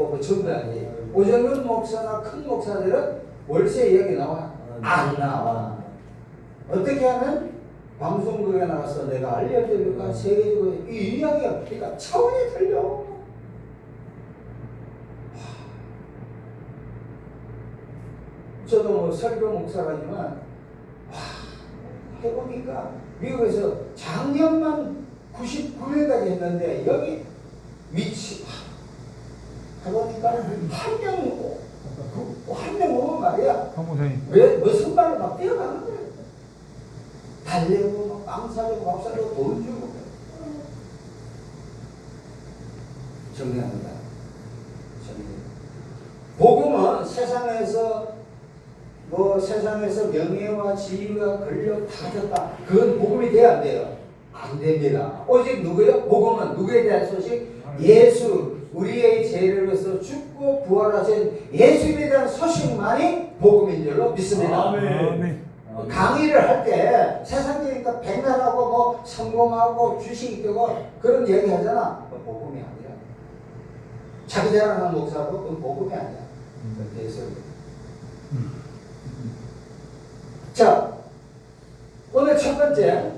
뭐 전부 아니에요. 오정근 목사나 큰 목사들은 월세 이야기 나와? 안 나와. 어떻게 하면 방송국에 나가서 내가 알려드릴까 세계적으로 이 이야기가 그러니까 차원이 틀려. 저도 뭐 설교 목사라지만 해보니까 미국에서 작년만 99회까지 했는데 여기 위치 해보니까 한 명 오면 말이야 왜 무슨 말로 막 뛰어가는 거야. 달래고 빵 사주고 밥 사주고 돈 주고. 정리합니다. 복음은 세상에서 명예와 지위와 권력 다 줬다. 그건 복음이 돼야 안 돼요? 안 됩니다. 오직 누구예요? 복음은 누구에 대한 소식? 예수, 우리의 죄를 위해서 죽고 부활하신 예수님에 대한 소식만이 복음인 줄로 믿습니다. 아멘. 강의를 할 때 세상이니까 백날하고 뭐 성공하고 주식이 되고 그런 얘기 하잖아. 그건 복음이 아니라. 자기 자랑하는 목사도 그건 복음이 아니야. 그래서 자, 오늘 첫 번째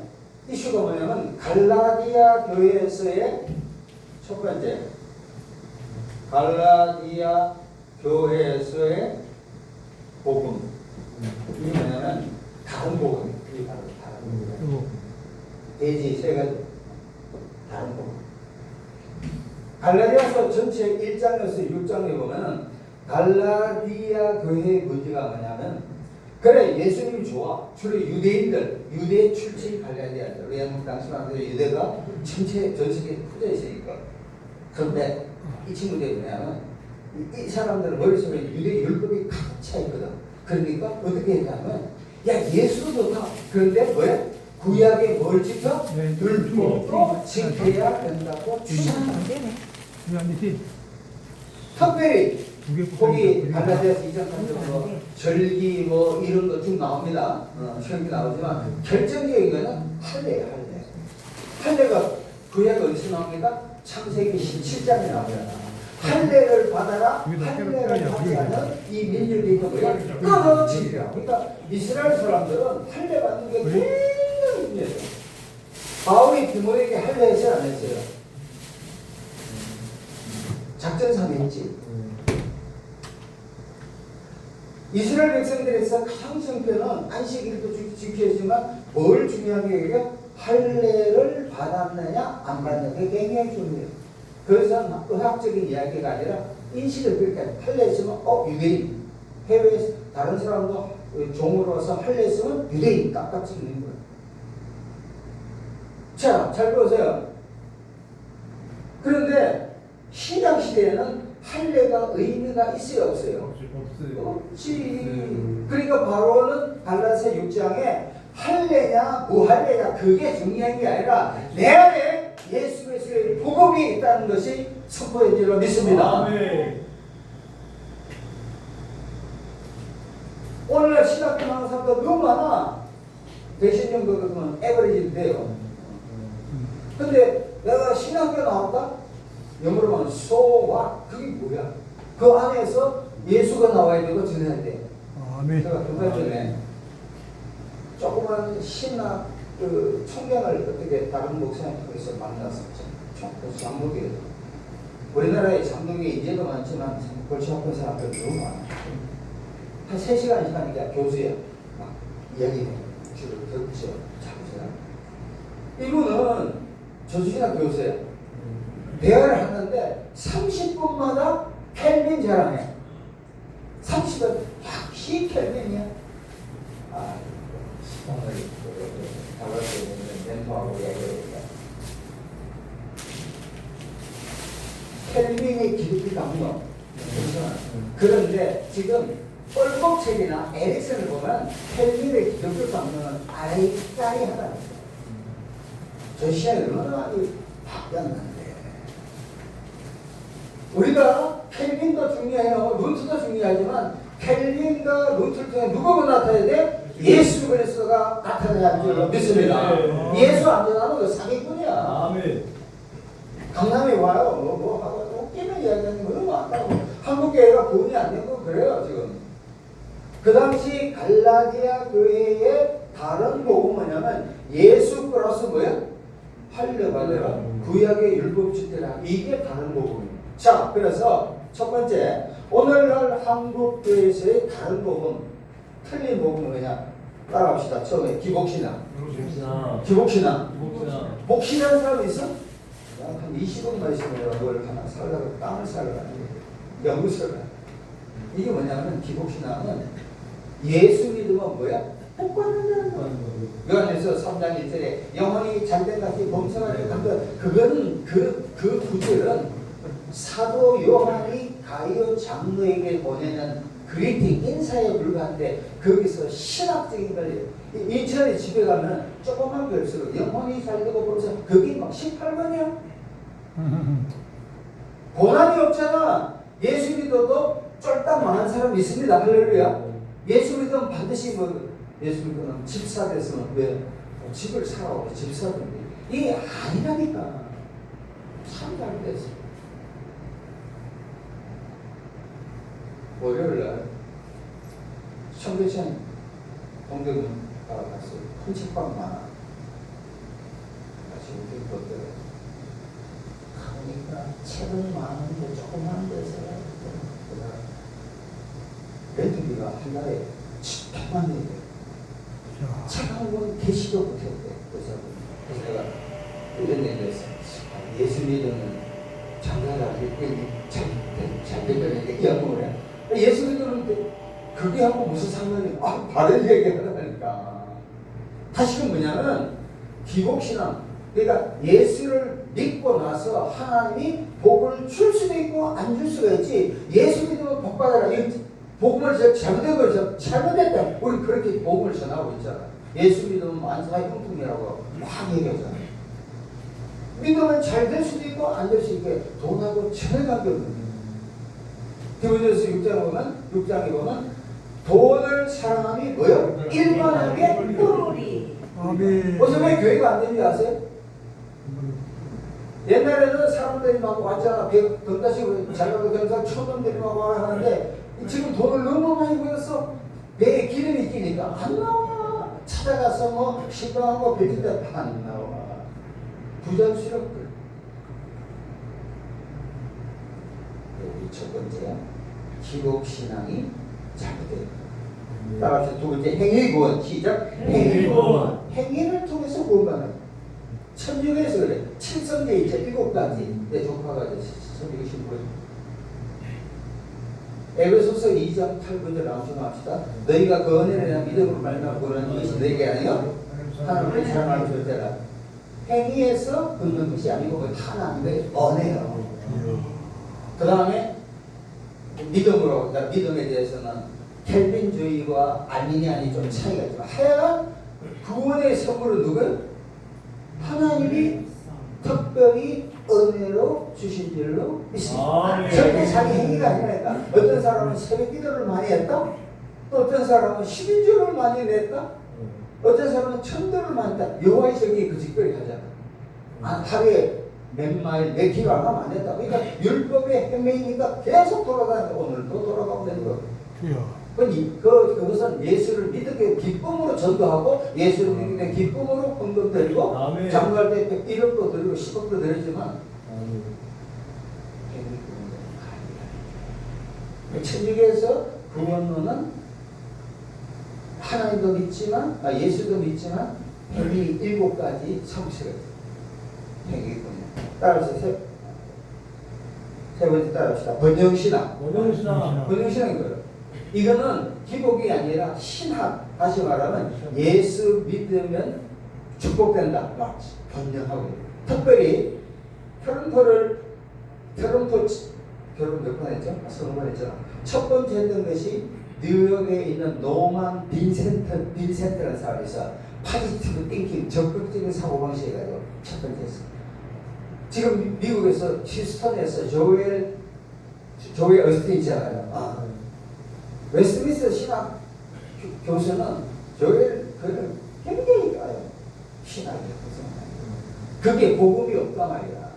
이슈가 뭐냐면 갈라디아 교회에서의 첫 번째 갈라디아 교회에서의 복음. 이 뭐냐면 다른 복음. 이 바로 다른 복음. 돼지 세 가지. 다른 복음. 갈라디아서 전체 1장에서 6장에 보면 갈라디아 교회의 문제가 뭐냐면 그래 예수님이 좋아. 주로 유대인들, 유대 출신 갈라디아들. 왜냐하면 당시만 해도 유대가 전체 전 세계에 퍼져 있으니까. 그런데 이 친구들이 뭐냐면 이 사람들 머릿속에 유대 율법이 가득 차 있거든. 그러니까 어떻게 했냐면 야 예수도 좋다. 그런데 뭐야? 구약에 뭘 지켜? 율법도 지켜야 된다고 주장하는 거네. 특별히 거기 갈라디아서 2장 3절 절기 뭐 이런 것 쭉 나옵니다. 시험이 나오지만 결정적인 거는 할례예요. 할례가 구약에 어디서 나옵니까? 창세기 17장에 나옵니다. 할례를 받아라. 할례를 하지 않은 이 민족이 뭐야? 끊어지리라. 그러니까 이스라엘 사람들은 할례 받는 게 굉장히 중요해요. 바울이 디모데에게 할례했어요, 안 했어요? 작전상에 했지. 이스라엘 백성들에서 가장 성표는 안식일도 지켜지만 뭘 중요하게 얘기해요? 할례를 받았느냐 안 받느냐. 그게 굉장히 중요해요. 그래서 의학적인 이야기가 아니라 인식을 그렇게 할례 했으면 유대인. 해외에서 다른 사람도 종으로 와서 할례 했으면 유대인 깍깍지 있는 거예요. 자, 잘 보세요. 그런데 신약 시대에는 할례가 의미가 있어요, 없어요? 없지. 그러니까 바로는 갈라디아 6장에 할례냐 무할례냐 그게 중요한 게 아니라 내 안에 예수 그리스도의 복음이 있다는 것이 선포인 줄로 믿습니다. 아멘. 오늘날 신학교 나오는 사람들 너무 많아. 대신 정도 그러면 에버리지 돼요. 근데 내가 신학교 나왔다? 영어로 하면 so what? 그게 뭐야? 그 안에서 예수가 나와야 되고 전해야 돼. 아멘. 제가 그날 전에 조그만 신학 그 총경을 어떻게 다른 목사님 통해서 만났었죠. 장로교에서. 우리나라에 장로교에 이제도 많지만 골치 아픈 사람들 너무 많아. 한 3시간씩 하니까 교수야. 막 이야기 주로 듣죠. 자고서야. 이분은 저주신학 교수야. 대화를 하는데 30분마다 켈빈 자랑해. 30분 역시 켈빈이야. 오늘 달라서 멘토하고 이야기해보니까 켈빈의 기독교 강론. 그런데 지금 뻘복책이나 에릭슨을 보면 켈빈의 기독교 강론은 아리까리하다. 저 시간에 얼마나 많이 바뀌었는데 우리가 켈빈도 중요해요. 룬트도 중요하지만 켈빈과 룬트를 통해 누구가 나타나야 돼? 예수 그리스도가 나타나야 할 줄로 믿습니다. 예수 안 전하는 거 사기꾼이야. 아멘. 강남에 와요. 뭐 하고 웃기는 이야기하는 거 너무 안다고. 한국교회가 구원이 안 된 건 그래요 지금. 그 당시 갈라디아 교회의 다른 복음은 뭐냐면 예수 플러스 뭐야? 할례가 구약의 율법주의라. 이게 다른 복음이에요. 자, 그래서 첫 번째 오늘날 한국교회에서의 다른 복음, 틀린 복음은 뭐냐? 따라합시다. 처음에 기복신앙. 기복신앙. 복신하는 사람 있어? 한 20억만 있으면 뭘 하나 살려고 땅을 살려고 하는 거예요. 연구소를. 이게 뭐냐면 기복신앙은 예수 믿으면 뭐야? 복 받는다는 거예요. 요한에서 3장 1절에 영혼이 잘된 같이 범성하는 것, 그거는 그 구절은 사도 요한이 가이오 장로에게 보내는 그리팅 인사에 불과한데 거기서 신학적인 걸 인천에 집에 가면 조그만 글씨로 영혼이 잘되고 범성, 거기 막 18번이야. 고난이 없잖아. 예수 믿어도 쫄딱 망한 사람 있습니다. 할렐루야. 예수 믿으면 반드시 예수 믿으면 집사 됐으면 왜 집을 사라고 집사던데 이게 아니라니까. 참 잘 됐어. 월요일날 청계천 동대문 갔어요. 큰 책방 많아. 지금 그것들 가보니까 책은 많은데 조그만 데서 렌트비가 한 달에 100만 원이에요. 책 한 권 개시도 못했대. 그래서 내가 이런 얘기를 했어. 예수 믿으면 장사가 잘 되면 영어를 해. 예수 믿으면 그게 하고 무슨 상관이야? 다른 얘기하다니까. 다시금 뭐냐면 기복신앙. 그러니까 예수를 믿고 나서 하나님이 복을 줄 수도 있고 안 줄 수가 있지. 예수 믿으면 복 받아라. 복음을 잘못된 걸 잘못했다. 우리 그렇게 복음을 전하고 있잖아. 예수 믿으면 만사의 형통이라고 막 얘기하잖아. 믿으면 잘 될 수도 있고 안 될 수 있게 돈하고 전혀 관계없는. 디모데후서 6장에 보면 돈을 사랑함이 뭐요? 일반하게 뿌리. 어서 왜 교회가 안 되는지 아세요? 옛날에는 사람들이 막 왔잖아. 돈다시고 잘나고 경상 천원들이 막 와 하는데 지금 돈을 너무 많이 벌었어. 배에 기름이 끼니까 안 나와. 찾아가서 뭐 시방하고 배진다 안 나와. 부자연스럽게. 여기 첫 번째야. 기복신앙이 잘못돼요. 따라서 두 번째 행위구원. 시작. 행위구원. 행위를 통해서 구원받는. 천주교에서 그래. 칠성제 있죠. 7가지. 내 조카가 천주교 신부예요. 에베소서 2장 8절을 나오시합시다. 너희가 그 은혜를 인한 믿음으로 말미암아 구원한 것이 너희에게 아니요 하나님의 사랑을 줬더라. 행위에서 얻는 것이 아니고 하나님의 은혜요. 그 다음에 믿음으로, 그러니까 믿음에 대해서는 켈빈주의와 알미니안이 좀 차이가 있지만 하여간 구원의 선물은 누구예요? 하나님이 특별히 은혜로 주신 줄로 믿습니다. 절대 자기 행위가 아니라니까. 어떤 사람은 새벽 기도를 많이 했다. 또 어떤 사람은 11조를 많이 냈다. 어떤 사람은 천도를 많이 했다. 여호와의 성이 그 직거리 하잖아. 하루에 몇 마일, 몇 킬로 얼마 안 했다. 그러니까 율법의 행위니까 계속 돌아다니는데 오늘도 돌아가고 되는 거예요. 그것은 예수를 믿게 기쁨으로 전도하고 예수를 믿게 기쁨으로 헌금 드리고 장구할 때 1억도 드리고 10억도 드리지만 천주교에서 구원론은 하나님도 믿지만 예수도 믿지만 행위 7가지 성취가 있어요. 행위군요. 따라서 세 번째 따라합시다. 번영신앙. 번영신앙인 거예요. 이거는 기복이 아니라 신학. 다시 말하면 예수 믿으면 축복된다. 번영하고. 특별히 트럼프 결혼 몇 번 했죠? 20번 했죠. 첫 번째 했던 것이 뉴욕에 있는 노만 빈센트라는 사람이 있어. 파지티브 띵킹, 적극적인 사고방식이 가지고 첫 번째 했어. 지금 미국에서 휴스턴에서 조엘 어스틴 있잖아요. 웨스트민스터 신학 교수는 조엘 그를 굉장히 까요. 신학이 그게 복음이 없단 말이야.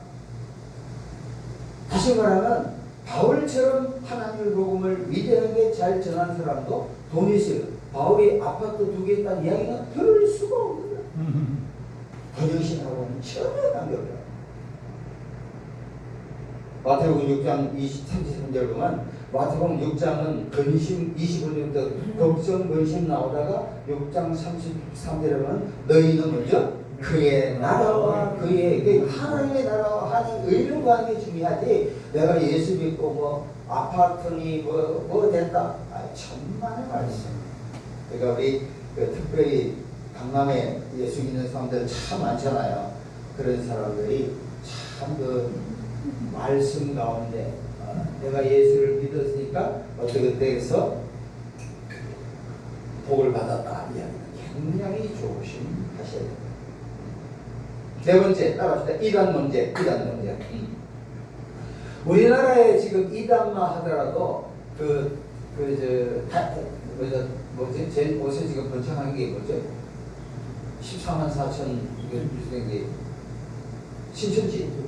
다시 말하면 바울처럼 하나님의 복음을 위대하게 잘 전한 사람도 돈이 있어요. 바울이 아파트 2개 있다는 이야기는 들을 수가 없는 거야. 번영신하고는 전혀 관계없다. 마태복음 6장 33절 보면 마태복음 6장은 근심 25절부터 걱정 근심 나오다가 6장 33절에 보면 너희는 먼저 그의 나라와 그의 하나님의 나라와 하나님의 의를 구하는 게 중요하지 내가 예수 믿고 뭐 아파트니 뭐 됐다. 천만의 말씀. 그러니까 우리 특별히 강남에 예수 믿는 사람들 참 많잖아요. 그런 사람들이 참 말씀 가운데 내가 예수를 믿었으니까 어떻게 돼서 복을 받았다 이야기는 굉장히 조심하셔야 됩니다. 네 번째 따라합시다. 이단 문제. 우리나라에 지금 이단만 하더라도 제 옷에 지금 번창한 게 뭐죠? 14만 4천 이게 게 신천지.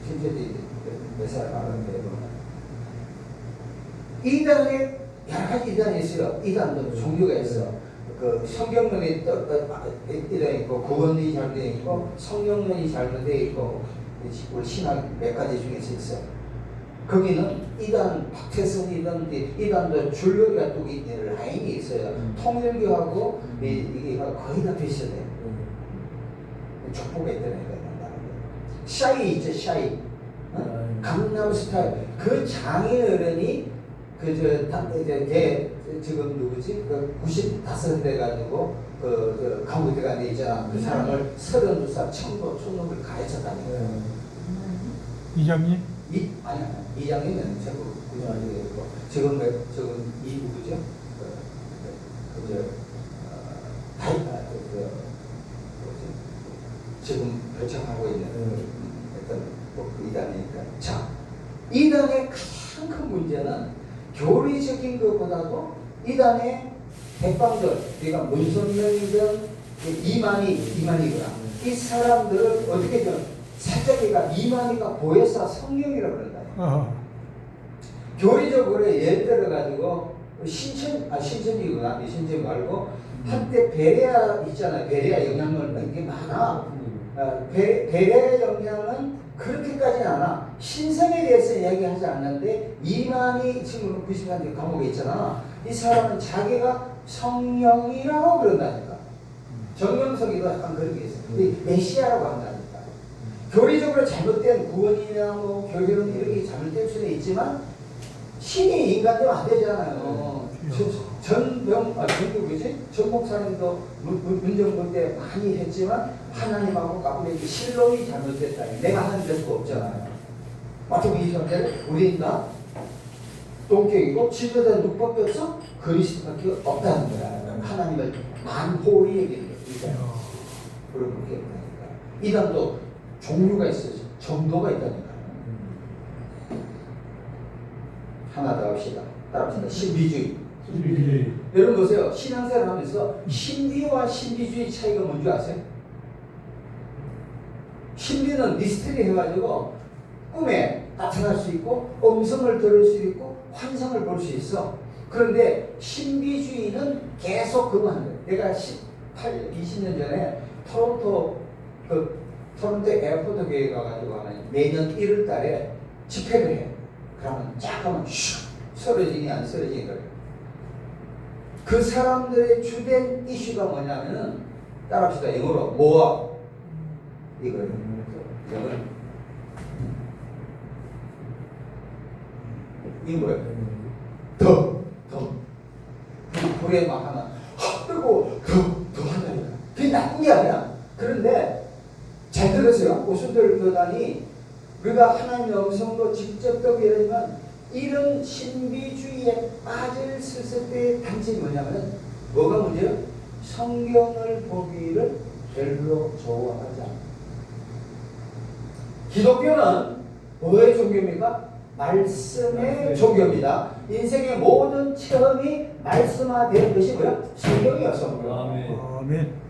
신천지 몇 살 알았는데 이단에 여러 가지 이단이 있어요. 이단도 종류가 있어. 그 성경론이 이단이 있고 구원이 잘되어 있고 성경론이 잘되어 있고 우리 신학 몇 가지 중에서 있어. 거기는 이단 박태선이든 이단도 줄거리가 또 라인이 있어요. 통일교하고 이게 거의 다 비슷해. 족보가 있다니까. 샤이 있죠, 샤이. 강남 스타일. 그 장인어른이 지금 누구지? 95 돼가지고 감옥에 가 있잖아. 그 사람을 32살 천놈을 가해쳤다니까요. 이장님? 아니 이장님은 전부 구조하고 지금 이 누구죠? 지금 결정하고 있는 어떤 이단이니까. 자, 이단의 가장 큰 문제는 교리적인 것보다도 이단의 백방들, 그러니까 문선명이든 이만희구나. 이 사람들을 어떻게든 살짝 이만희가 보혜사 성령이라고 그런다. 교리적으로 예를 들어가지고 신천지구나. 신천지 말고 한때 베레아 있잖아요. 베레아 영향을 이게 많아. 베레아 영향은 그렇게까지는 않아. 신성에 대해서 이야기하지 않는데 이만희 친구는 90년 감옥에 있잖아. 이 사람은 자기가 성령이라고 그런다니까. 정명석이도 약간 그런 게 있어. 근데 메시아라고 한다니까. 교리적으로 잘못된 구원이나 뭐 교리론 이런 게 잘못될 수는 있지만 신이 인간되면 안 되잖아요. 전 목사님도 문정부 때 많이 했지만 하나님하고 까불기 신론이 잘못됐다. 내가 하는 될 수 없잖아요. 마태복음 23절에 우리는 다 똥개이고 지도자 누구밖에 없어? 그리스도밖에 없다는 거야. 하나님을 만홀히 얘기하는 거야. 그렇게 했다니까. 이단도 종류가 있어요. 정도가 있다니까. 하나 더 합시다. 따라합시다. 신비주의. 여러분 보세요. 신앙생활 하면서 신비와 신비주의 차이가 뭔지 아세요? 신비는 미스터리 해가지고 꿈에 나타날 수 있고 음성을 들을 수 있고 환상을 볼 수 있어. 그런데 신비주의는 계속 그거 하는 거예요. 내가 20년 전에 토론토 에어포트 교회 가가지고 매년 1월 달에 집회를 해. 그러면 쫙 하면 슉 쓰러지니 안 쓰러지니 그래. 그 사람들의 주된 이슈가 뭐냐면은 따라합시다. 영어로 뭐와 이거를 이게 뭐예요? 더 불에 막 하나 뜨고 더 한다니까. 그게 나쁜 게 아니야. 그런데 잘 들으세요. 오순절 교단이 우리가 하나님의 음성도 직접 듣게 되지만 이런 신비주의에 빠질 스스로의 단점이 뭐냐면 뭐가 문제예요? 성경을 보기를 별로 좋아하지 않아요. 기독교는 뭐의 종교입니까? 말씀의 종교입니다. 인생의 모든 체험이 말씀화되는 것이 뭐야? 성경이었어. 아멘.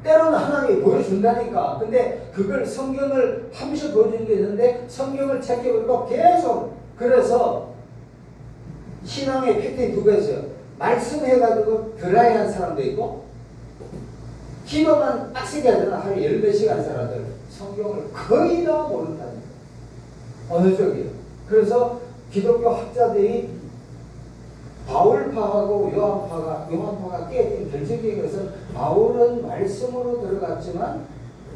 때로는 하나님이 보여준다니까. 근데 그걸 성경을 하면서 보여주는 게 있는데 성경을 찾기보니까 계속 그래서 신앙의 패턴이 두 가지예요. 말씀해가지고 드라이한 사람도 있고 기도만 빡세게 하잖아. 하루에 10몇 시간 사람들 성경을 거의 다 모른다니까. 어느 쪽이에요. 그래서 기독교 학자들이 바울파하고 요한파가 깨진 결정적인 것은 바울은 말씀으로 들어갔지만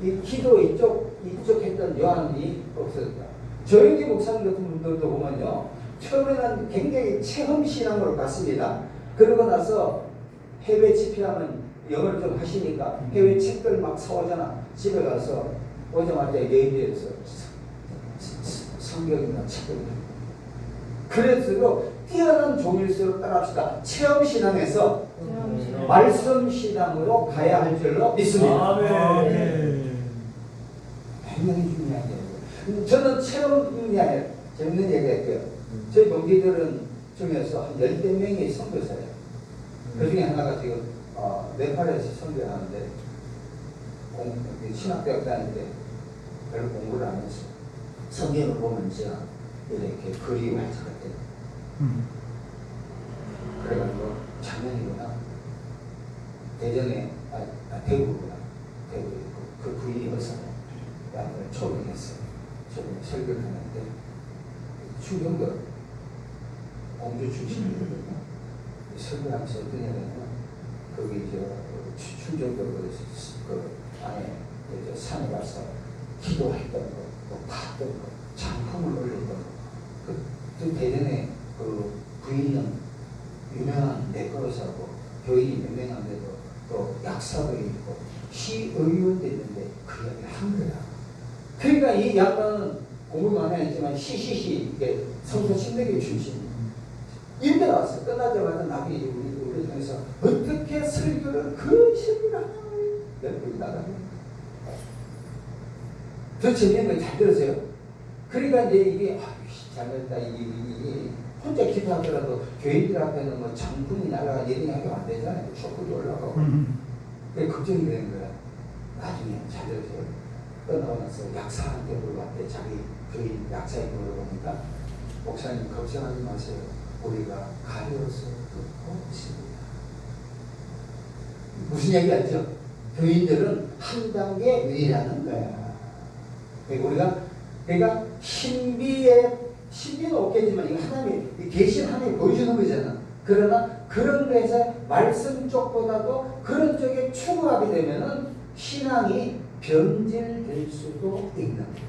이 기도 이쪽 했던 요한이 없어졌다. 저희 목사님 같은 분들도 보면요. 처음에는 굉장히 체험 신앙으로 갔습니다. 그러고 나서 해외 집회하면 영어를 좀 하시니까 해외 책들 막 사오잖아. 집에 가서 오자마자 예배에서 성경이나 책을 그래서 뛰어난 종일수록 따라합시다. 체험 신앙에서 말씀 신앙으로 가야 할 줄로 믿습니다. 아멘. 굉장히 중요한 얘기예요. 저는 체험이 아니라 재밌는 얘기 할게요. 저희 동기들은 중에서 한 10대 명이 선교사예요. 그 중에 하나가 지금 네팔에서 선교하는데 신학대학 다니는데 별로 공부를 안 했어요. 성경을 보면 제가 이렇게 글이 활짝 같아요. 그래가지고 작년이구나 대전에 대구구나 대구에 그 부인이 어서 양을 초빙했어요. 초빙 설교를 하는데 추경도 공주 출신이거든요. 설교하면서 어떤 얘기냐면 거기 충정도 그 안에 산에 가서 기도했던 거, 또 봤던 거, 장품을 올렸던 거. 그 대전에 그 부인은 유명한 내거사고 교인이 유명한데도 또 약사도 있고 시의원도 있는데 그 이야기를 한 거야. 그러니까 이 양반은 공부 많이 했지만 CCC 이게 성서 침례교 출신. 이렇게 나왔어요. 끝나자마자 나중에 우리 중에서 어떻게 설교를 그 실비를 하냐고 여기 나가요. 더 재미있는 걸 잘 들으세요. 그러니까 이제 이게 잘못했다 이게 혼자 기도하더라도 교인들 앞에는 뭐 장군이 날아가 예능하게 안 되잖아요. 쇼크도 올라가고 그게 걱정이 되는 거야. 나중에 잘 들으세요. 끝나고 나서 약사한테 물어봤대. 자기 교인 약사에게 물어보니까 목사님 걱정하지 마세요. 우리가 가려서 듣고 있습니다. 무슨 얘기 알죠? 교인들은 한 단계 위라는 거야. 그러니까 신비는 없겠지만 이거 하나님이 계신 하나님이 보여주는 거잖아. 그러나 그런 데서 말씀 쪽보다도 그런 쪽에 추구하게 되면은 신앙이 변질될 수도 있는 거야.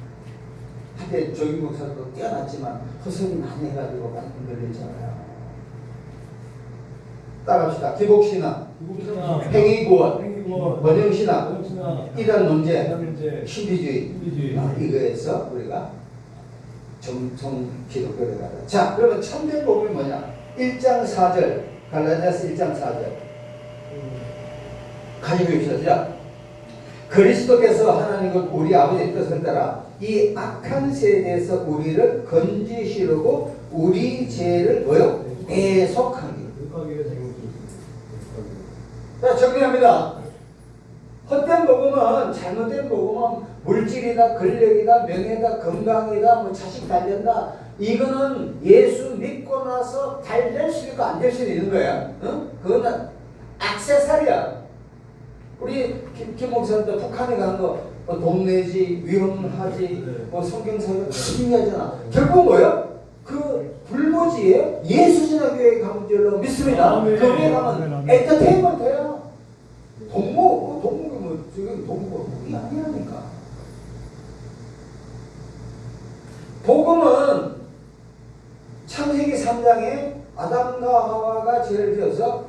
한때 조기 목사도 뛰어났지만 허설이 많이 해가지고 많이 흔들리잖아요. 따라합시다. 기복신앙, 행위구원, 번영신앙, 이단 논제, 신비주의. 이거에서 우리가 정통 기독교를 가자. 자, 그러면 참된 복음이 뭐냐? 1장 4절, 갈라디아서 1장 4절. 가지고 있습니다. 그리스도께서 하나님과 우리 아버지의 뜻을 따라 이 악한 세대에서 우리를 건지시려고 우리 죄를 뭐요? 애속하기. 자, 정리합니다. 헛된 복음은, 잘못된 복음은 물질이다, 권력이다, 명예다, 건강이다, 뭐 자식 달련다. 이거는 예수 믿고 나서 잘 될 수 있고 안 될 수 있는 거야. 응? 그거는 액세서리야. 우리 김 목사님도 북한에 가는 거 동네지, 위험하지, 뭐 성경사가 신기하잖아. 결국 뭐야? 그 불모지에 예수신학교에 가면 줄로 믿습니다. 거기에 가면 엔터테인먼트야. 동목이 뭐 지금 동목이 아니라니까. 복음은 창세기 3장에 아담과 하와가 죄를 지어서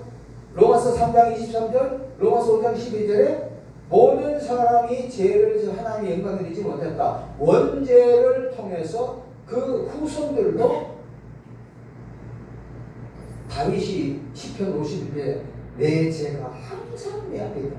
로마서 3장 23절, 로마서 5장 12절에 모든 사람이 죄를 지어 하나님의 영광을 얻지 못했다. 원죄를 통해서 그 후손들도 다윗이 시편 51에 내 죄가 항상 내 앞에 있다.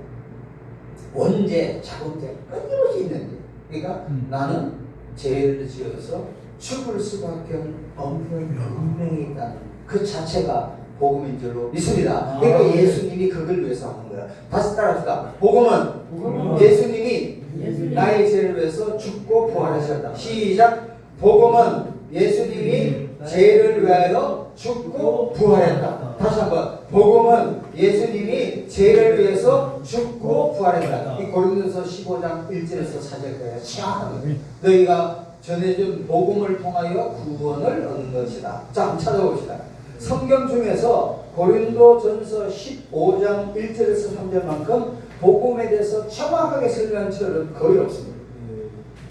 원죄, 자본죄 끊임없이 있는 데. 그러니까 나는 죄를 지어서 죽을 수밖에 없는 운명이 있다는 그 자체가 복음인 줄로 믿습니다. 그러니까 예수님이 그걸 위해서 하는 거야. 다시 따라합시다. 복음은 예수님이 나의 죄를 위해서 죽고 부활하셨다. 시작. 복음은 예수님이 죄를 위하여 죽고 부활했다. 다시 한번 복음은 예수님이 죄를 위해서 죽고 부활했다. 이 고린도서 15장 1절에서 4절까지 참 너희가 전해준 복음을 통하여 구원을 얻는 것이다. 자, 한번 찾아봅시다. 성경 중에서 고린도전서 15장 1절에서 3절만큼 복음에 대해서 정확하게 설명한 책은 거의 없습니다.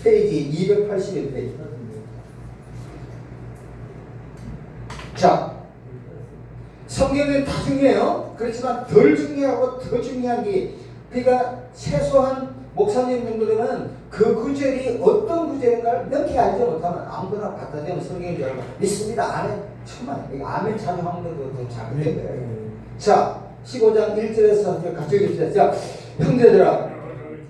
페이지 281페이지. 자, 성경은 다 중요해요. 그렇지만 덜 중요하고 더 중요한 게, 그러니까 최소한 목사님 정도 되면 그 구절이 어떤 구절인가를 명쾌히 알지 못하면 아무거나 갖다 대면 성경인 줄 알고 믿습니다. 안 해. 정말 아멘 찬양하는 것도 더 잘못된 거예요. 자, 15장 1절에서 같이 읽읍시다. 자, 형제들아,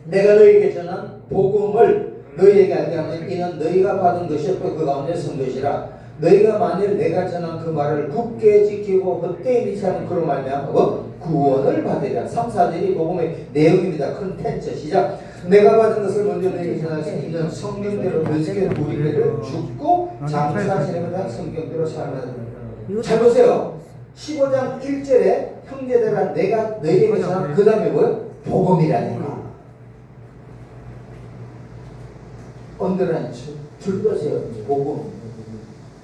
내가 너희에게 전한 복음을 너희에게 알게 하면 이는 너희가 받은 것이었고 그 가운데 선 것이라. 너희가 만일 내가 전한 그 말을 굳게 지키고 헛되이 믿지 않은 그런 말미암아 구원을 받으리라. 3, 4절이 복음의 내용입니다. 컨텐츠 시작. 내가 받은 것을 먼저 너희에게 전할 수 있는 성경대로 너희에게 우리를 죽고 장사하시려면 성경대로 살아야 됩니다. 잘 보세요. 15장 1절에 형제들아 내가 너희에게 전한 그 다음에 뭐예요? 복음이라니까. 언더라인 줄떠세요. 복음.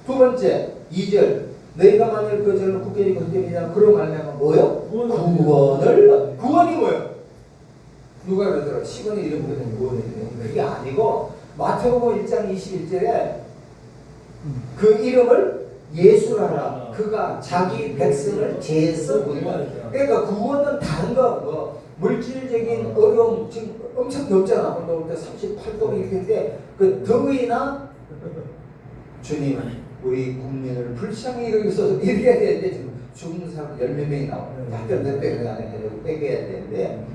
두 번째 2절 너희가 만일 그 전을 굳게 지키고 헛되이 믿지 않으면 그런 말하면 뭐예요? 구원을. 구원이 뭐예요? 누가 그러더라? 10원이 이름 부르는 구원이. 그게 아니고 마태복음 1장 21절에 그 이름을 예수라라. 그가 자기 백성을 죄에서 구원한다. 그러니까 구원은 다른 거, 뭐 물질적인 어려움 지금 엄청 덥잖아. 오늘 38도 이렇게 그 더위나 주님 우리 국민을 불쌍히 여기서 이렇게 해야 되는데 지금 죽는 사람 10몇 명이 나와요. 약간 몇 배가 안에 빼겨야 되는데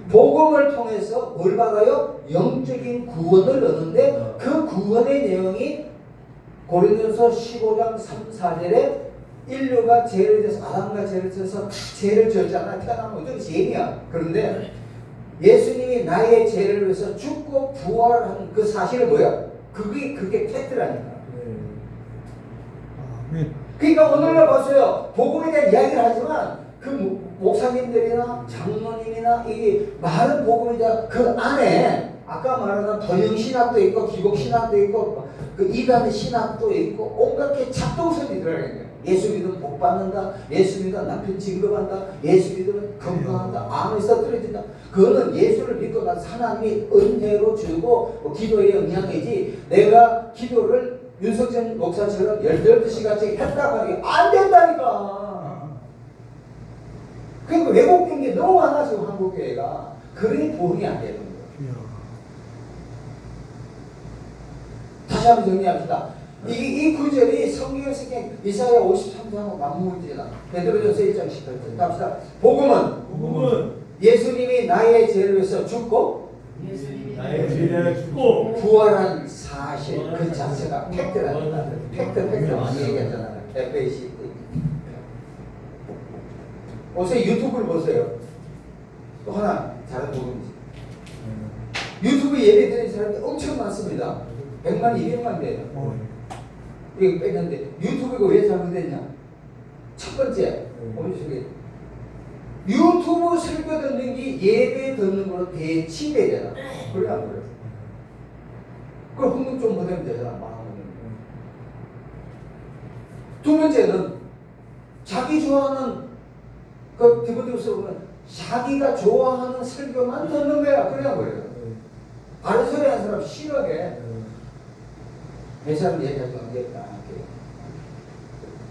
복음을 통해서 뭘 받아요? 영적인 구원을 얻는데 그 구원의 내용이 고린도서 15장 3, 4절에 인류가 죄를 져서 아담과 죄를 져서 다 죄를 졌잖아. 태어나면 어떤 죄냐. 그런데 예수님이 나의 죄를 위해서 죽고 부활한 그 사실은 뭐야? 그게 팩트라니까. 그러니까 오늘날 보세요. 복음에 대한 이야기를 하지만 그 목사님들이나 장로님이나 이게 많은 복음이자 그 안에 아까 말하는 번영신학도 있고 기복신학도 있고 그 이단의 신학도 있고 온갖 게 작동선이 들어가요. 예수 믿으면 복 받는다. 예수 믿으면 남편 진급한다. 예수 믿으면 건강한다. 암이 썩어진다. 그거는 예수를 믿고 나서 하나님이 은혜로 주고 기도의 영향이지 내가 기도를 윤석열 목사처럼 12시간씩 했다고 하는 게 안 된다니까. 그러니까 왜곡된 게 너무 많아서 한국교회가 그러니 도움이 안 되는 거예요. 다시 한번 정리합시다. 이 구절이 성경에서 이사야 53장하고 맞물리잖아. 베드로전서 1장 18절. 갑시다. 복음은 예수님이 나의 죄를 위해서 죽고 나의 죄를 죽고 부활한 사실 그 자체가 팩트라니까. 팩트 많이 얘기하잖아. FAC. 보세요. 유튜브를 보세요. 또 하나 다른 부분이지. 유튜브 예배 드리는 사람이 엄청 많습니다. 100만, 200만 돼요. 이거 뺐는데 유튜브가 왜 잘못됐냐? 첫 번째, 유튜브 설교 듣는 게 예배 듣는 거로 대치되잖아. 그래 안 그래? 그럼 흥분 좀 보내면 되잖아. 마음은. 두 번째는 자기 좋아하는 그 디모데후서 보면 자기가 좋아하는 설교만 듣는 거야. 그래 안 그래요? 다른 소리 하는 사람 싫어해. 내 사람 얘기하지 않겠다.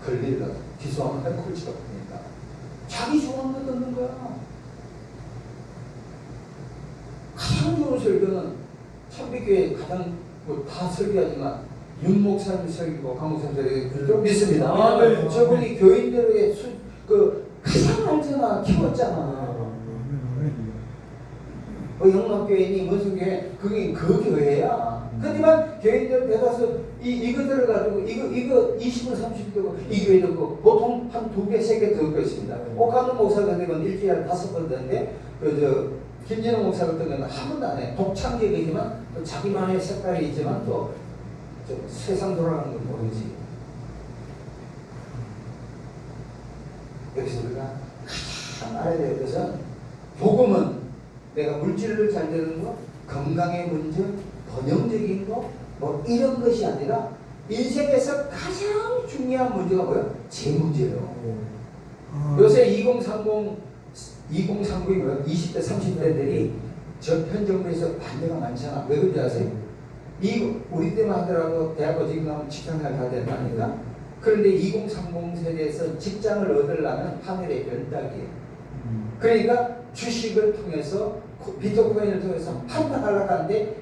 걸리다. 뒤수하면 할 콜치가 없으니까. 자기 좋아하는 거 듣는 거야. 가장 좋은 설교는 참비교회 가장 다 설교하지만 윤 목사님 설교고 강 목사님 설교 좀 믿습니다. 네. 저분이 교인들의 가장 알잖아. 키웠잖아. 영락교회니 무슨 교회 그게 그 교회야. 하지만 교인들 대다수 이것들을 가지고 이거 20분 30분 이 교회 듣고 보통 한 2개 3개 듣고 있습니다. 옥한동 목사 같은 건 일주일에 5번 듣는데 김진호 목사 같은 건 한 번도 안 해. 독창적이지만 또 자기만의 색깔이 있지만 또 좀 세상 돌아가는 건 모르지. 여기서 우리가 참 알아야 될 것은 복음은 내가 물질을 잘 되는 거, 건강의 문제, 번영적인 거, 뭐 이런 것이 아니라 인생에서 가장 중요한 문제가 뭐예요? 제 문제예요. 요새 2030이 뭐예요? 20대, 30대들이 저 현 정부에서 반대가 많잖아. 왜 그런지 아세요? 우리 때만 하더라도 대학교 지금 나오면 직장생활 다 된다 아닙니까? 그런데 2030 세대에서 직장을 얻으려면 하늘의 별따기예요. 그러니까 주식을 통해서 비트코인을 통해서 판단하려고 하는데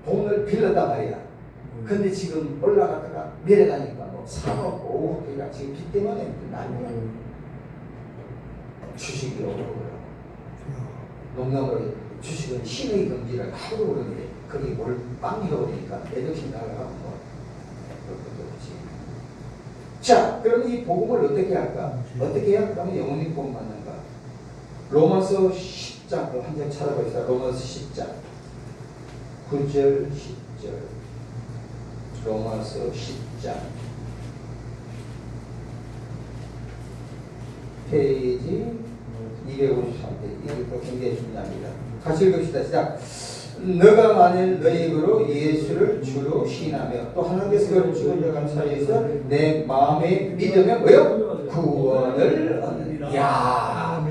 돈을 빌렸단 말이야. 근데 지금 올라가다가 내려가니까 뭐 3억, 5억 그러니까 지금 빚 때문에 난리야. 주식이 어려워요. 농담으로 주식은 신의 경지를 하도 그러는데 거기 뭘 빵이가 오니까 애정신 나가고 뭐 그럴 것도 없지. 자, 그럼 이 복음을 어떻게 할까? 어떻게 해야 그러면 영혼이 복음 받는가? 로마서 10장 한 장 찾아보시다. 로마서 10장 9절 10절 로마서 10장 페이지 253페이지 이것도 굉장히 중요합니다. 같이 읽읍시다. 시작. 너가 만일 너희 입으로 예수를 주로 시인하며 또 하나님께서 그를 죽은 자 감사해서 내 마음에 믿으면 뭐요? 구원을 얻는. 야.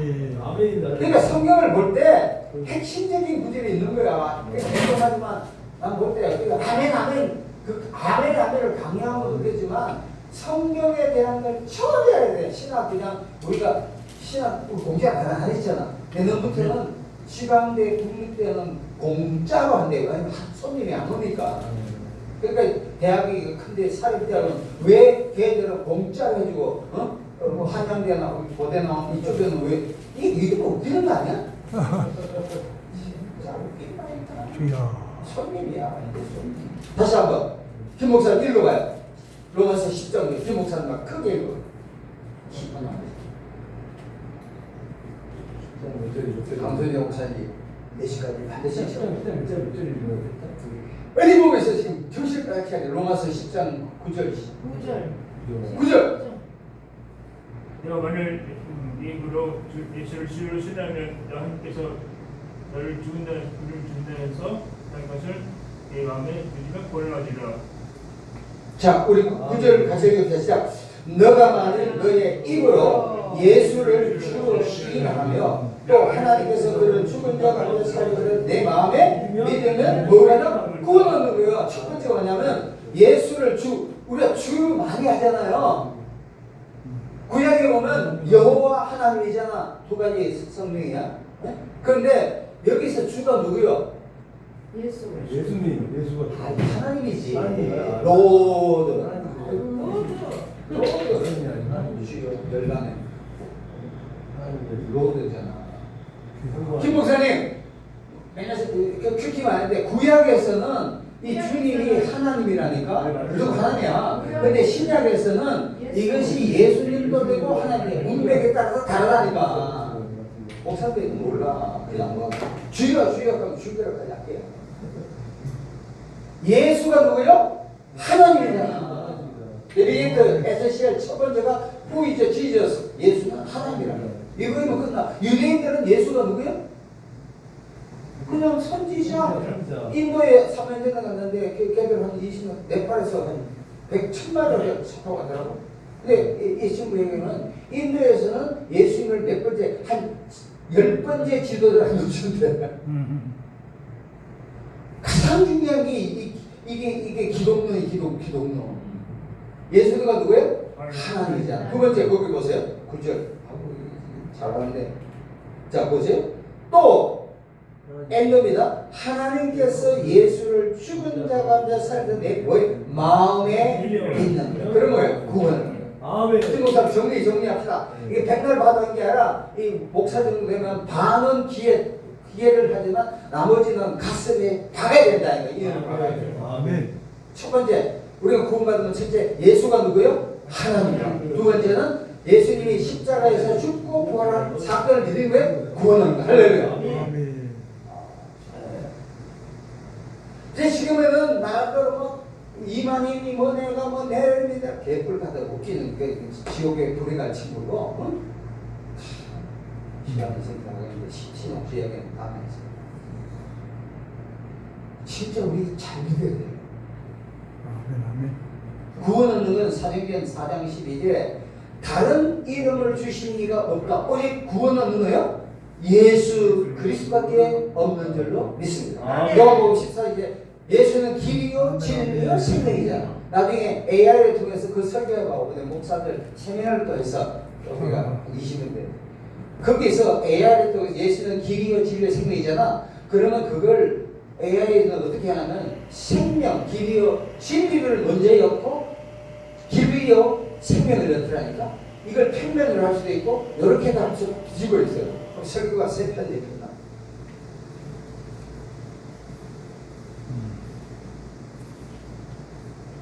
그러니까 성경을 볼 때 핵심적인 구절이 있는 거야. 죄송하지만 난 볼 때 아멘 그 아멘을 강요하면 그러지만 성경에 대한 걸 처음 해야 돼. 신학 그냥 우리가 신학 공부가 안 했잖아. 내년부터는 시간대 국립대는 공짜로 한대요. 아니 손님이 안 오니까. 그러니까 대학이 큰데 사립대학은 왜 걔들은 공짜로 해주고 뭐 한양대나 고대나 이쪽에는 왜 이게 뭐 웃기는 거 아니야? 진짜 웃기다. 손님이야. 다시 한번 김 목사님 읽어봐요. 로마서 10장 김 목사님 막 크게 읽어. 강소희 목사님 4시까지 반드시 어디 보면서 지금 정신까지 하게 로마서 10장 9절 9절 내가 만일 입으로 예수를 주로 신하면 하나님께서 너를 죽은 자를 죽는다면서 한 것을 내 마음에 믿으면 구원을 얻으리라. 자, 우리 9절 같이 읽읍시다. 시작. 너가 만일 너의 입으로 예수를 주로 시인하며 또 하나님께서 그를 죽은 자 가운데 살리기를 내 마음에 믿으면 뭐라는 구원 얻는 거예요. 첫 번째가 뭐냐면 예수를 우리가 주 많이 하잖아요. 구약에 보면 여호와 하나님이잖아. 두 가지 성명이야. 그런데 여기서 주가 누구요? 예수가 하나님이지. 하나님이야. 로드. 하나님이 주요 열방에 하나님이 로드잖아. 김 목사님, 맨날 큐티 많은데 구약에서는 이 주님이 하나님이라니까. 무조건 하나님이야. 근데 신약에서는 이것이 예수님도 되고 하나님의 문맥에 따라서 다르다니까. 목사님들이 몰라. 그냥 뭐 주여 하면 주여라고 할게요. 예수가 누구요? 하나님이잖아. 레비게이트 에세시엘 첫 번째가 Who is Jesus? 예수는 하나님이라. 이거면 끝나. 유대인들은 예수가 누구예요? 그냥 선지자. 인도에 3년 전에 갔는데 걔들 한 20년 네팔에서 한 100,000마리를 접하고 가더라고. 근데 이 친구 얘기는 인도에서는 예수님을 몇 번째 한 10번째 지도자를 놓쳤는데 가장 중요한 게 이게 기독론이 기독론. 예수가 누구예요? 하나님이잖아. 두 번째 거기 보세요. 9절. 잘하는데. 자 보세요. 또 엔더입니다. 하나님께서 예수를 죽은 자 가운데 살던 내 마음에 믿는 거예요. 그런 거예요. 구원. 아멘. 지금 정리합시다. 이게 백날 받은 게 아니라 이 목사 정도 되면 반은 기회를 하지만 나머지는 가슴에 박아야 된다 이거. 아멘. 첫 번째 우리가 구원받으면 첫째 예수가 누구예요? 하나님이다. 두 번째는 예수님이 십자가에서 죽고 부활한 사건을 믿는 거예요? 구원합니다. 할렐루야. 아멘. 이제 지금에는 나름대로 뭐 이만희니 내가 내를 믿어 개뿔 갖다 웃기는 그 지옥에 불에 갈 친구고 시간을 생각하고 있는데 신학 주역에는 다음에 있어요. 진짜 우리 잘 믿어야 돼요. 아멘, 아멘. 구원 얻는 건 사도행전 4장 12절에 다른 이름을 주신 이가 없다. 오직 구원 얻는 거요? 예수 그리스도밖에 없는 줄로 믿습니다. 요한복음 14절에 예수는 길이요 진리요 생명이잖아. 나중에 AI를 통해서 그 설교가 오거든. 목사들 세미나를 또 해서 우리가 20인데 거기서 AI를 통해서 예수는 길이요 진리요 생명이잖아. 그러면 그걸 AI는 어떻게 하냐면 생명, 길이요 진리를 먼저 엮고 길이요 생명을 넣더라니까. 이걸 평면으로 할 수도 있고 이렇게 다 뒤집어 있어요. 그럼 설교가 세 편이 됩니다.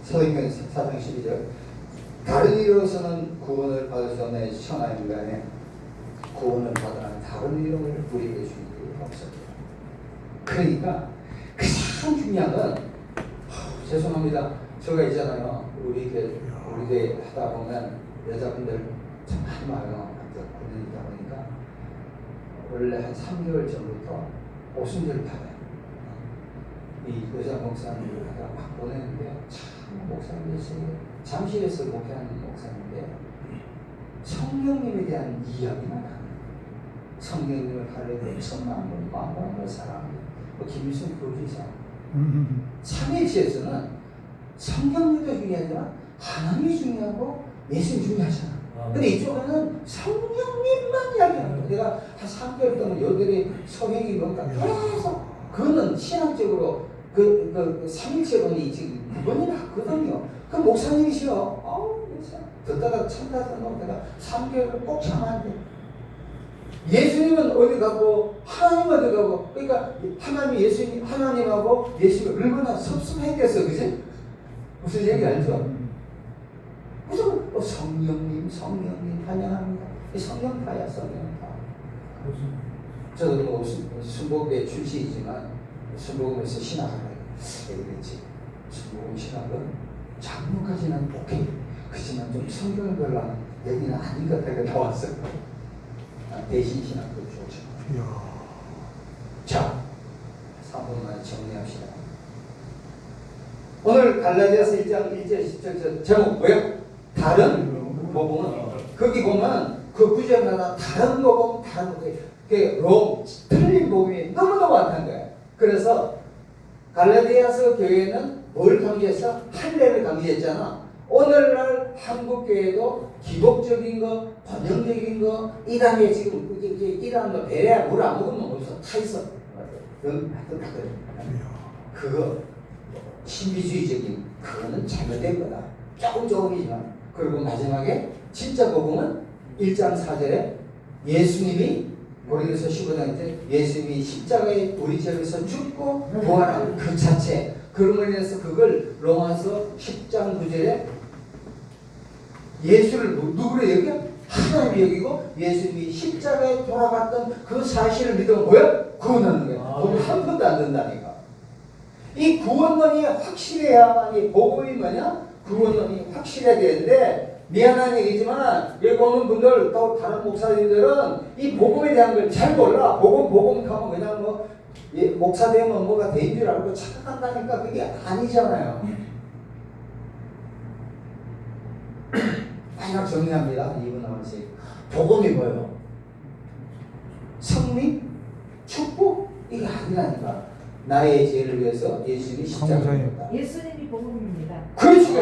사도행전 4장 12절 다른 이로서는 구원을 받을 수 없는 천하 인간에 구원을 받으라는 다른 이름을 우리에게 주신 게 없었다. 그러니까 가장 중요한 건 죄송합니다. 제가 있잖아요. 우리 교회 하다 보면 여자분들 참 많이 와요. 군인이다 보니까 원래 한 3개월 전부터 오순절 받아요. 이 여자 목사님을 하다 막 보내는데 참 목사님이 잠실에서 목회하는 목사님인데 성령님에 대한 이야기만 하는 성령님을 하려고 천만 번, 만만 번 사랑합니다. 김일성 교주이사 삼일체에서는 성경도 중요하지만 하나님이 중요하고 예수님이 중요하잖아. 근데 이쪽에는 성령님만 이야기하는 거야. 내가 한 3개월 동안 여들이 성령이 뭔가 계속 그거는 신학적으로 그 삼일체론이 지금 구분이 났거든요. 그 목사님이시여. 듣다가 참다가 놓다가 3개월을 꼭 참아야 돼. 예수님은 어디 가고 하나님 어디 가고 그러니까 하나님이 예수님 하나님하고 예수님이 얼마나 섭섭했겠어, 그지? 무슨 얘기 알죠? 그래서 성령님 환영합니다. 성령파야 성령파. 저도 뭐 순복의 출신이지만 순복음에서 신학을 그랬지. 순복음 신학은 장로까지는 오케이. 그렇지만 좀 성경을 별로 여기는 아닌 것 같다고 나왔어요. 대신 신학도 좋죠. 자, 3분만 정리합시다. 오늘 갈라디아서 1장 1절 10절 제목 뭐예요? 다른 복음은 거기 보면 그 구절마다 다른 복음, 다른 복음, 틀린 복음이 너무너무 많다는 거예요. 그래서 갈라디아서 교회는 뭘 강조해서? 할례를 강조했잖아. 오늘날 한국 교회도 기복적인 거, 번영적인 거, 이란에 지금 이란 뭐 베레아 물 안 먹으면 어디서 타 있어. 그거 신비주의적인 그거는 잘못된 거다. 조금이지만. 그리고 마지막에 진짜 복음은 1장 4절에 예수님이 고린도서 15장 때 예수님이 십자가에 우리 죄에서 죽고 부활한 그 자체. 그럼으로 인해서 그걸 로마서 10장 9절에 예수를 누구를 여겨? 하나님이 여기고 예수님이 십자가에 돌아갔던 그 사실을 믿으면 뭐야? 구원하는 거야. 돈 한 번도 안 든다니까. 이 구원론이 확실해야만이 복음이 뭐냐? 구원론이 확실해야 되는데 미안한 얘기지만 여기 오는 분들 또 다른 목사님들은 이 복음에 대한 걸 잘 몰라. 복음 하면 그냥 뭐 목사 되면 뭐가 된 줄 알고 착각한다니까 그게 아니잖아요. 마지막 정리합니다. 2분 남았으니 복음이 뭐예요? 승리? 축복? 이게 아니라니까. 나의 죄를 위해서 예수님이 십자가를 졌다. 예수님이 복음입니다. 그렇지.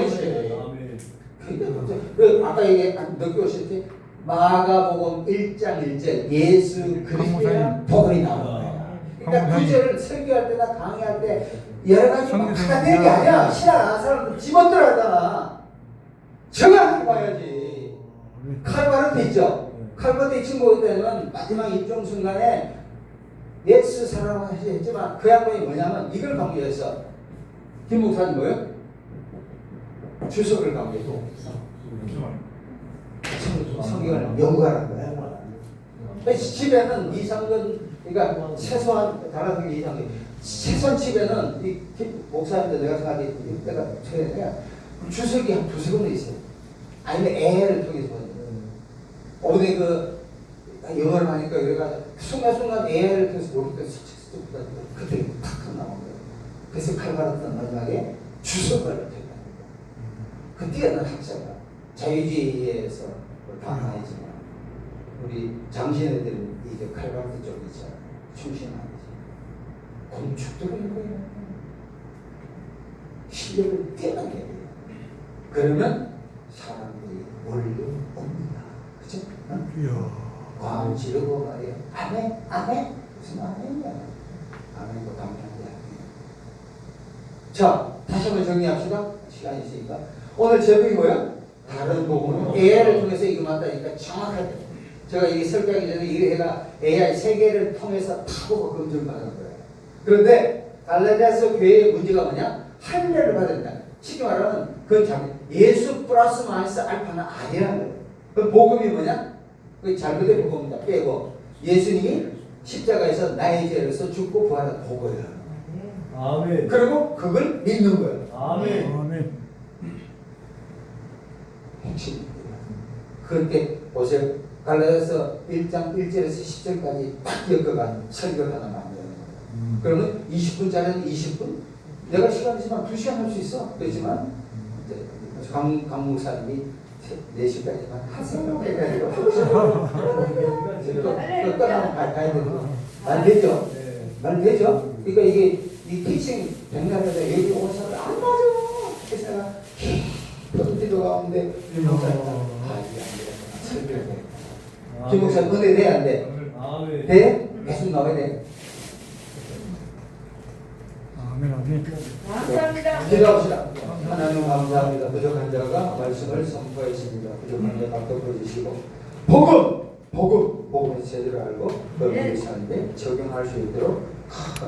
그 아까 얘기 늦게 오셨지? 마가복음 1장 1절 예수 그리스도의 복음이 나오는 거야. 그러니까 구절을 설교할 때나 강의할 때 여러 가지 막 다 되는 게 아니야. 신학 안 사람들 집어들어 하잖아. 정확하게 봐야지. 칼바르트 있죠? 칼바르트 이 친구가 되면 마지막 입종 순간에 예수 사랑을 했지만 그 양반이 뭐냐면 이걸 강조했어. 김 목사님 뭐예요? 주석을 강조했고 성경을 연구하라는 거야. 집에는 이상근 그러니까 최소한 다른 게 이상근 최소한 집에는 이 목사님들 내가 생각하기 때가 최근에 주석이 한 두세 권은 있어요. 아니면 애를 통해서 보는 어디 그 영어를 하니까 그래가 순간순간 AI를 통해서 모르니까 스치스치 그때 탁 나온 거예요. 그래서 칼바르트는 마지막에 주석을 택합니다. 그 뛰어난 학자가 자유주의에서 강화했지만 우리 장신애들은 이제 칼바르트 쪽이죠. 충신하지. 건축도 그런 거예요. 실력을 뛰어나게 해요. 그러면 사람들이 몰려옵니다. 그죠? 응? 이야. 과음 지르고 말이에요. 아멘, 아멘. 무슨 아멘이야? 아멘도 당연한데 아멘. 자, 다시 한번 정리합시다. 시간이 있으니까. 오늘 제목이 뭐야? 다른 복음은 AI를 통해서 이거 맞다니까 정확하게. 제가 이게 설교하기 전에 이게 해가 AI 세계를 통해서 타보고 검증받는 거예요. 그런데 갈라디아서 교회의 문제가 뭐냐? 할례를 받는다. 쉽게 말하면 그건 예수 플러스 마이너스 알파는 아니라는 거예요. 그 복음이 뭐냐? 그 잘못된 복음입니다. 빼고 예수님이 십자가에서 나의 죄로서 죽고 부활한 복음이에요. 아멘. 그리고 그걸 믿는 거예요. 아멘. 아멘. 핵심입니다. 그런데 보세요. 갈라디아서 1장 1절에서 10절까지 딱 엮어간 설교를 하나 만드는 거예요. 그러면 20분짜리는 20분? 내가 시간 있으면 2시간 할 수 있어. 그렇지만 이제 강 목사님이 4시까지만 하세요. 해가지고 또 떠나면 가야 되는 거. 말 되죠? 말 되죠? 그러니까 이게 이 티칭 백날에서 여기 온 사람 안 맞아. 그래서 내가 또 가운데 김 목사님 이게 안 되겠구나. 설교를 해. 김 목사님 은혜 돼? 안 돼? 아멘. 돼? 계속 나와야 돼. 아멘. 아멘. 감사합니다. 기도합시다. 하나님 감사합니다. 부족한 자가 말씀을 선포했습니다. 부족한 자 덮어주시고 복음을 제대로 알고 여러분의 삶에 적용할 수 있도록